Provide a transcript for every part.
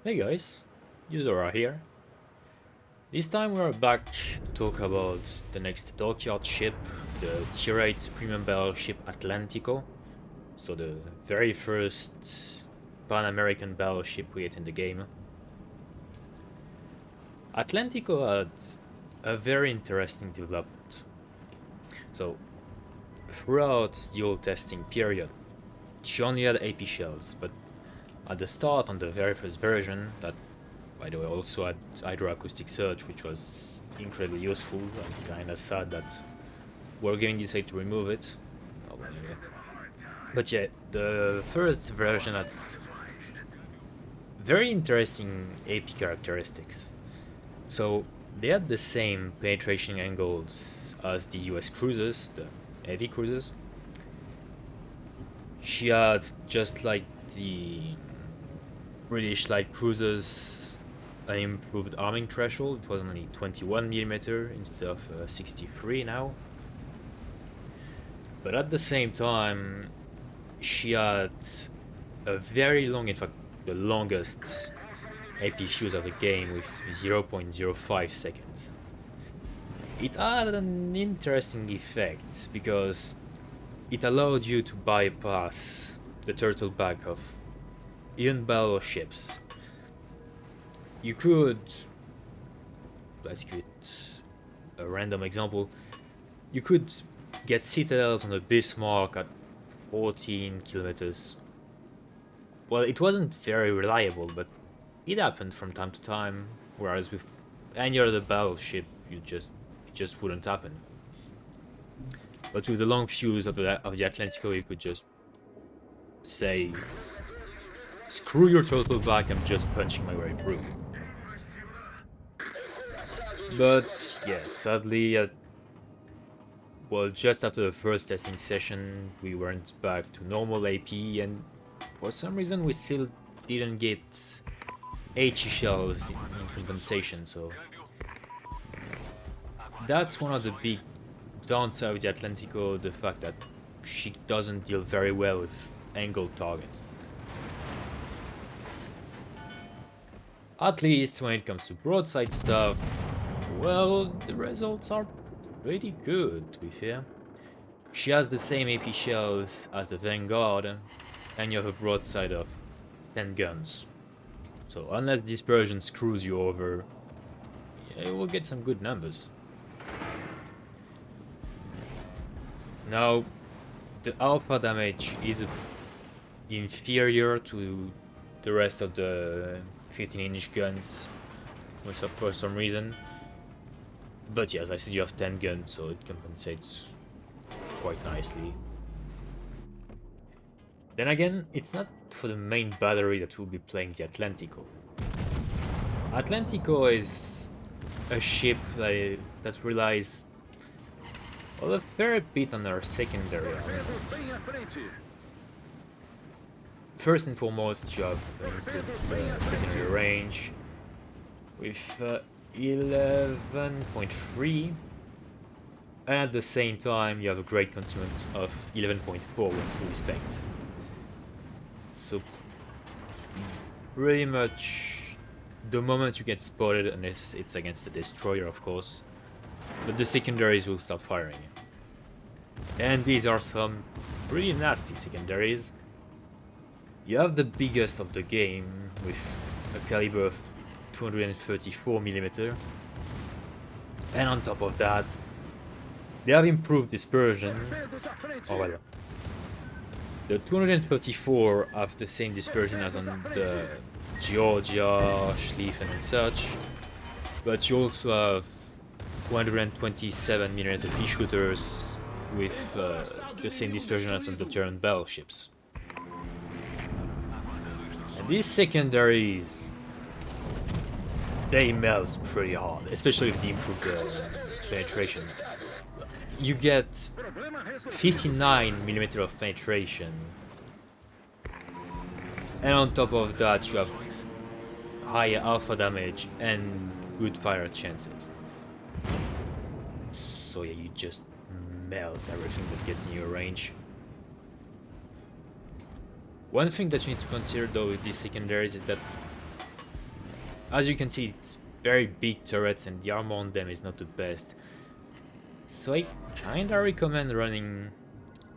Hey guys, Yuzora here. This time we're back to talk about the next dockyard ship, the Tier 8 premium battleship Atlantico. So the very first Pan-American battleship we had in the game. Atlantico had a very interesting development. So throughout the old testing period, she only had AP shells, but at the start on the very first version, that by the way also had hydroacoustic surge, which was incredibly useful. I'm kinda sad that Wargaming decided to remove it. Oh, well, anyway. But yeah, the first version had very interesting AP characteristics. So they had the same penetration angles as the US cruisers, the heavy cruisers. She had, just like the British light cruisers, an improved arming threshold. It was only 21mm instead of 63 now. But at the same time, she had a very long, in fact, the longest AP fuse of the game with 0.05 seconds. It had an interesting effect because it allowed you to bypass the turtle back of even battleships. You could, let's get a random example, you could get citadels on the Bismarck at 14 kilometers. Well, it wasn't very reliable, but it happened from time to time, whereas with any other battleship, it just wouldn't happen. But with the long fuse of the Atlantico, you could just say, screw your turtle back, I'm just punching my way through. But yeah, sadly, well, just after the first testing session, we went back to normal AP, and for some reason we still didn't get HE shells in compensation, so that's one of the big downsides of the Atlantico, the fact that she doesn't deal very well with angled targets. At least when it comes to broadside stuff, well, the results are pretty good, to be fair. She has the same AP shells as the Vanguard, and you have a broadside of 10 guns. So unless dispersion screws you over, yeah, you will get some good numbers. Now, the alpha damage is inferior to the rest of the 15-inch guns for some reason. But yes, I said you have 10 guns, so it compensates quite nicely. Then again, it's not for the main battery that we'll be playing the Atlantico. Atlantico is a ship that relies a fair bit on our secondary armaments. First and foremost, you have improved secondary range with 11.3, and at the same time you have a great consummate of 11.4 with full respect. So pretty much the moment you get spotted, unless it's against a destroyer of course, but the secondaries will start firing. And these are some pretty nasty secondaries. You have the biggest of the game with a caliber of 234mm, and on top of that they have improved dispersion. Oh well, the 234 have the same dispersion as on the Georgia, Schlieffen and such, but you also have 227mm pea shooters with the same dispersion as on the German battleships. And these secondaries, they melt pretty hard, especially if they improve the penetration. You get 59mm of penetration, and on top of that you have higher alpha damage and good fire chances. So yeah, you just melt everything that gets in your range. One thing that you need to consider though with these secondaries is that as you can see, it's very big turrets and the armor on them is not the best. So I kinda recommend running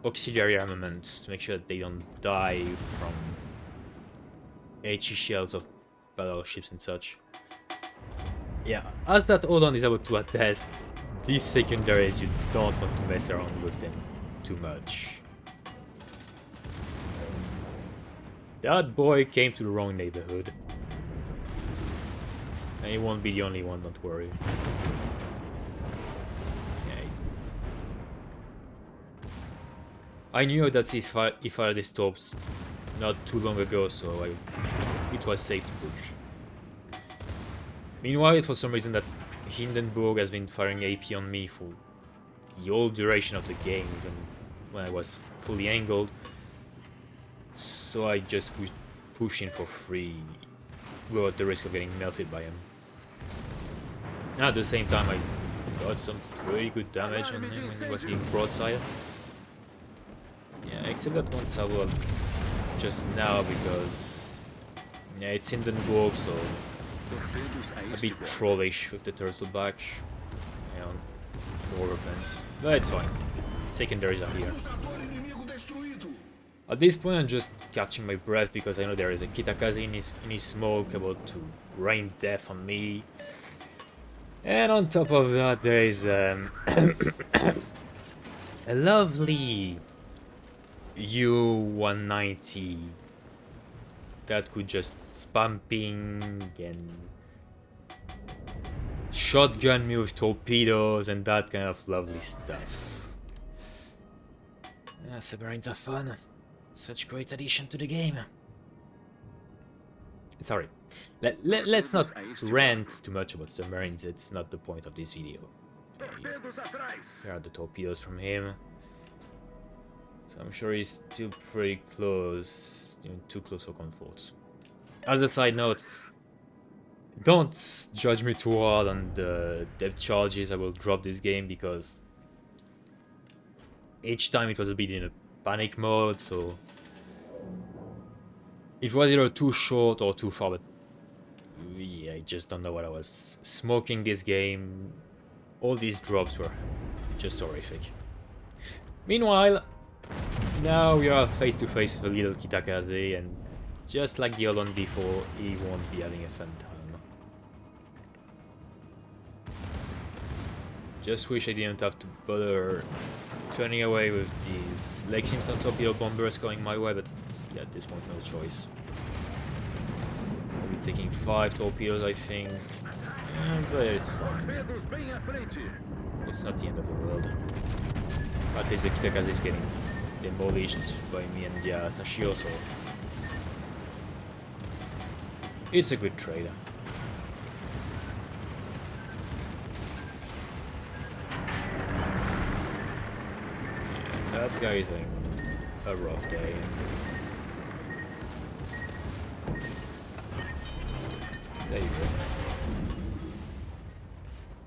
auxiliary armaments to make sure that they don't die from HE shells of battleships and such. Yeah, as that Odon is able to attest, these secondaries, you don't want to mess around with them too much. That boy came to the wrong neighborhood. And he won't be the only one, don't worry. Okay. I knew that he fired his stops not too long ago, so it was safe to push. Meanwhile, for some reason that Hindenburg has been firing AP on me for the whole duration of the game, even when I was fully angled. So I just push in for free, without the risk of getting melted by him. At the same time, I got some pretty good damage on him when he was getting broadside. Yeah, except that one salvo just now because yeah, it's Hindenburg, so a bit trollish with the turtle back. You know, overpens. But it's fine. Secondaries are here. At this point I'm just catching my breath because I know there is a Kitakaze in his smoke about to rain death on me. And on top of that there is a lovely U-190 that could just spam ping and shotgun me with torpedoes and that kind of lovely stuff. Yeah, submarines are fun. Such great addition to the game. Sorry, let's not rant too much about submarines, it's not the point of this video. Here are the torpedoes from him. So I'm sure he's still pretty close, even too close for comfort. As a side note, don't judge me too hard on the depth charges I will drop this game because each time it was a bit in a panic mode, so it was either too short or too far, but yeah, I just don't know what I was smoking this game. All these drops were just horrific. Meanwhile, now we are face to face with a little Kitakaze, and just like the other one before, he won't be having a fun time. Just wish I didn't have to bother turning away with these Lexington torpedo bombers going my way, but yeah, at this point no choice. I'll be taking 5 torpedoes, I think. But it's fine. It's not the end of the world. At least the Kitakaze is getting demolished by me and Sashio, so it's a good trade. That guy is having a rough day. There you go.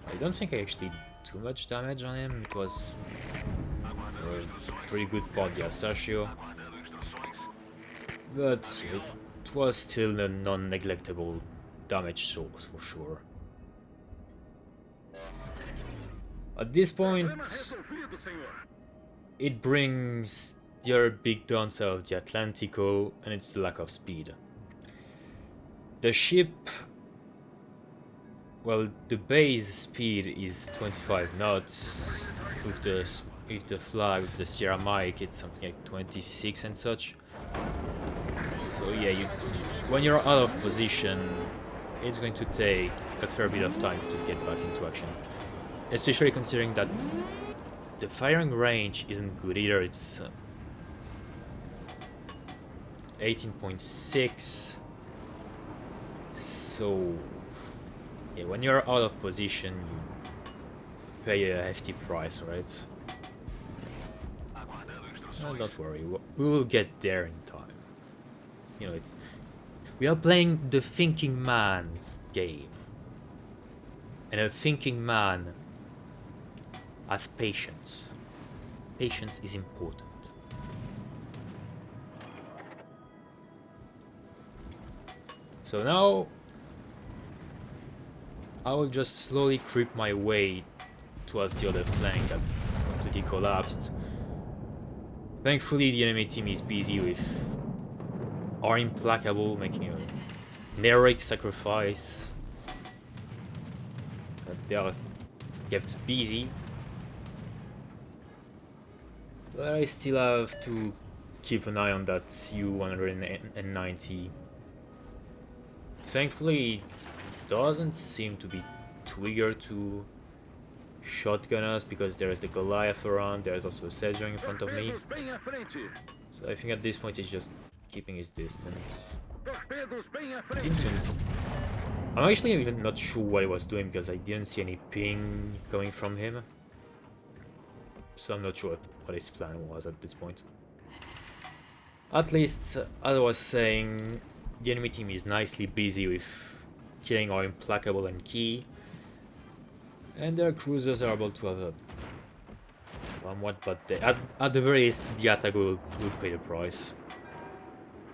I don't think I actually did too much damage on him. It was a pretty good body of Sashio, but it was still a non-neglectable damage source for sure. At this point, it brings the other big downside of the Atlantico, and it's the lack of speed. The ship, well, the base speed is 25 knots. With the flag, with the Sierra Mike, it's something like 26 and such. So yeah, when you're out of position, it's going to take a fair bit of time to get back into action. Especially considering that the firing range isn't good either. It's 18.6. So yeah, when you're out of position, you pay a hefty price, right? No, don't worry, we will get there in time. You know, we are playing the thinking man's game, and a thinking man has patience. Patience is important. So now I will just slowly creep my way towards the other flank that completely collapsed. Thankfully, the enemy team is busy with our implacable, making a heroic sacrifice. But they are kept busy. But I still have to keep an eye on that U-190. Thankfully, it doesn't seem to be too eager to shotgun us because there is the Goliath around, there is also a Sejong in front of me. So I think at this point he's just keeping his distance. I'm actually even not sure what he was doing because I didn't see any ping coming from him. So I'm not sure what his plan was at this point. At least, as I was saying, the enemy team is nicely busy with killing our implacable and key. And their cruisers are able to have a somewhat, but at the very least, the attack will pay the price.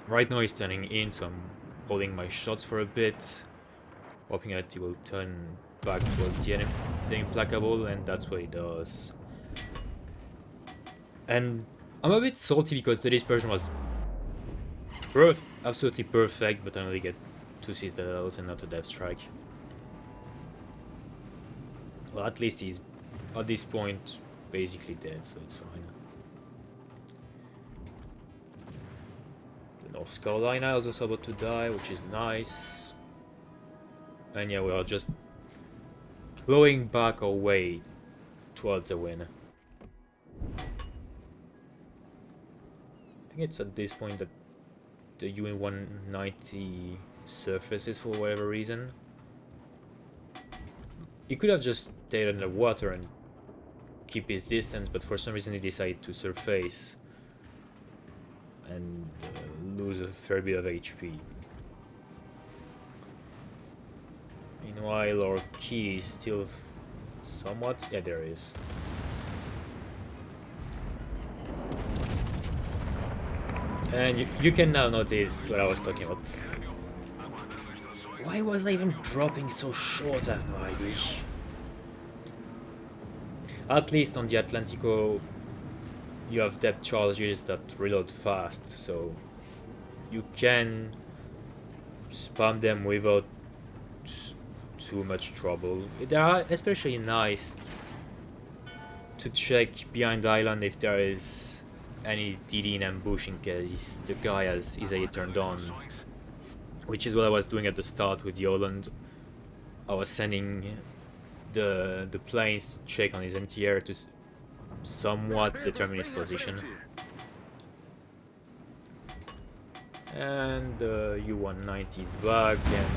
Right now he's turning in, so I'm holding my shots for a bit, hoping that he will turn back towards the enemy, the implacable, and that's what he does. And I'm a bit salty because the dispersion was absolutely perfect, but I only get 2 citadels and not a death strike. Well, at least he's, at this point, basically dead, so it's fine. The North Carolina is also about to die, which is nice. And yeah, we are just clawing back our way towards a win. I think it's at this point that the UN-190 surfaces for whatever reason. He could have just stayed underwater and keep his distance, but for some reason he decided to surface and lose a fair bit of HP. Meanwhile, our key is still somewhat... yeah, there it is. And you can now notice what I was talking about. Why was I even dropping so short? I have no idea. At least on the Atlantico, you have depth charges that reload fast, so you can spam them without too much trouble. They are especially nice to check behind the island if there is any DD in ambush in case the guy has his A turned on, which is what I was doing at the start with the Holland. I was sending the planes to check on his anti-air to somewhat determine his position. And the U-190 is back, and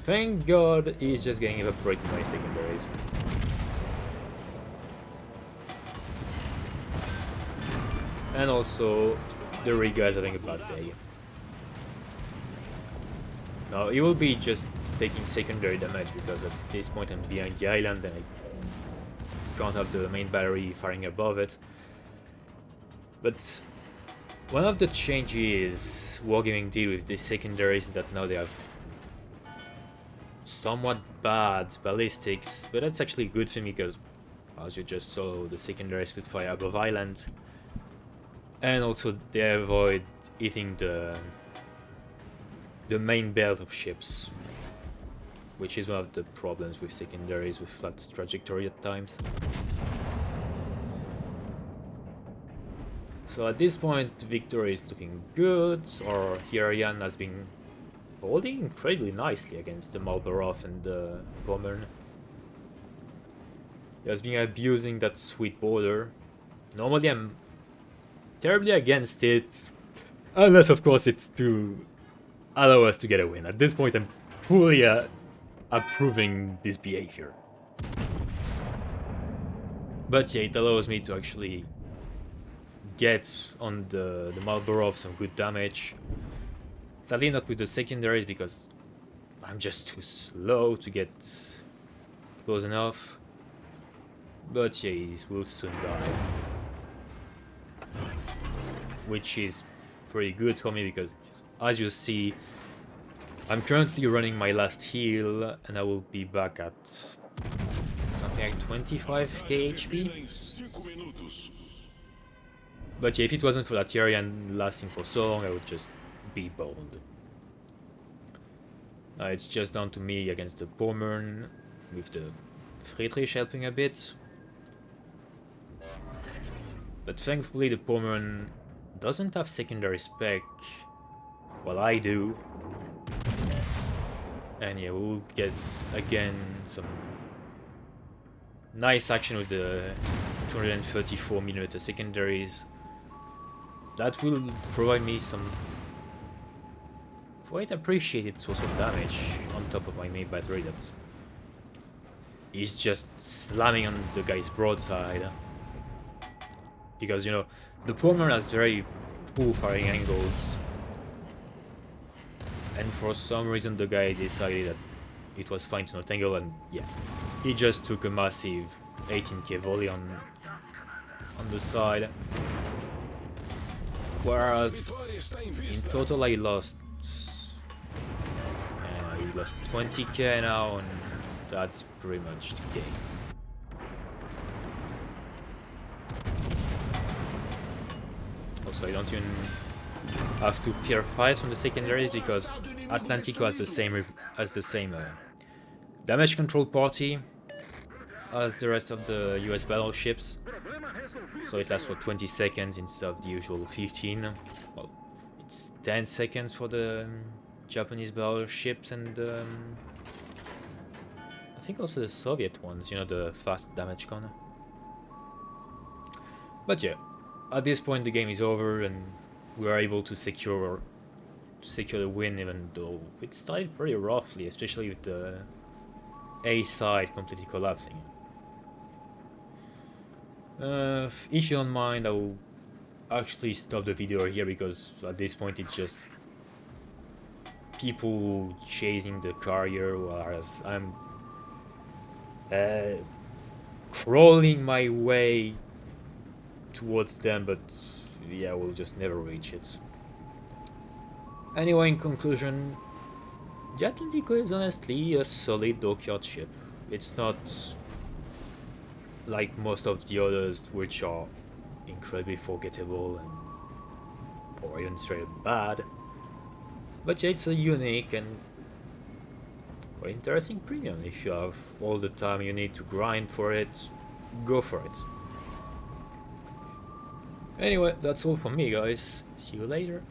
thank God he's just getting evaporated by secondaries. And also, the rig guy is having a bad day. Now, he will be just taking secondary damage because at this point I'm behind the island and I can't have the main battery firing above it. But one of the changes Wargaming did with the secondaries is that now they have somewhat bad ballistics, but that's actually good for me because, as you just saw, the secondaries could fire above island. And also they avoid hitting the main belt of ships, which is one of the problems with secondaries with flat trajectory at times. So at this point, victory is looking good. Our Hieryan has been holding incredibly nicely against the Marlborough and the Pommern. He has been abusing that sweet border. Normally I'm terribly against it, unless of course it's to allow us to get a win. At this point I'm fully approving this behavior. But yeah, it allows me to actually get on the Marlborough some good damage. Sadly not with the secondaries because I'm just too slow to get close enough. But yeah, he will soon die. Which is pretty good for me because, as you see, I'm currently running my last heal, and I will be back at something like 25k HP. But yeah, if it wasn't for that Tyrian lasting for so long, I would just be boned. It's just down to me against the Pommern, with the Friedrich helping a bit. But thankfully the Pommern doesn't have secondary spec, while I do. And yeah, we'll get again some nice action with the 234mm secondaries. That will provide me some quite appreciated source of damage on top of my main battery that is just slamming on the guy's broadside. Because, you know, the Pommern has very poor firing angles. And for some reason the guy decided that it was fine to not angle, and yeah, he just took a massive 18k volley on the side. Whereas in total I lost 20k now, and that's pretty much the game. Also, I don't even have to fear fights from the secondaries because Atlantico has the same damage control party as the rest of the US battleships, so it lasts for 20 seconds instead of the usual 15. Well, it's 10 seconds for the Japanese battleships and I think also the Soviet ones, you know, the fast damage con. But yeah, at this point the game is over and we are able to secure the win, even though it started pretty roughly, especially with the A side completely collapsing. If you don't mind, I will actually stop the video here because at this point it's just people chasing the carrier, whereas I'm crawling my way towards them, but yeah, we'll just never reach it. Anyway, in conclusion, the Atlantico is honestly a solid dockyard ship. It's not like most of the others, which are incredibly forgettable and or even straight up bad. But yeah, it's a unique and quite interesting premium. If you have all the time you need to grind for it, go for it. Anyway, that's all from me, guys. See you later.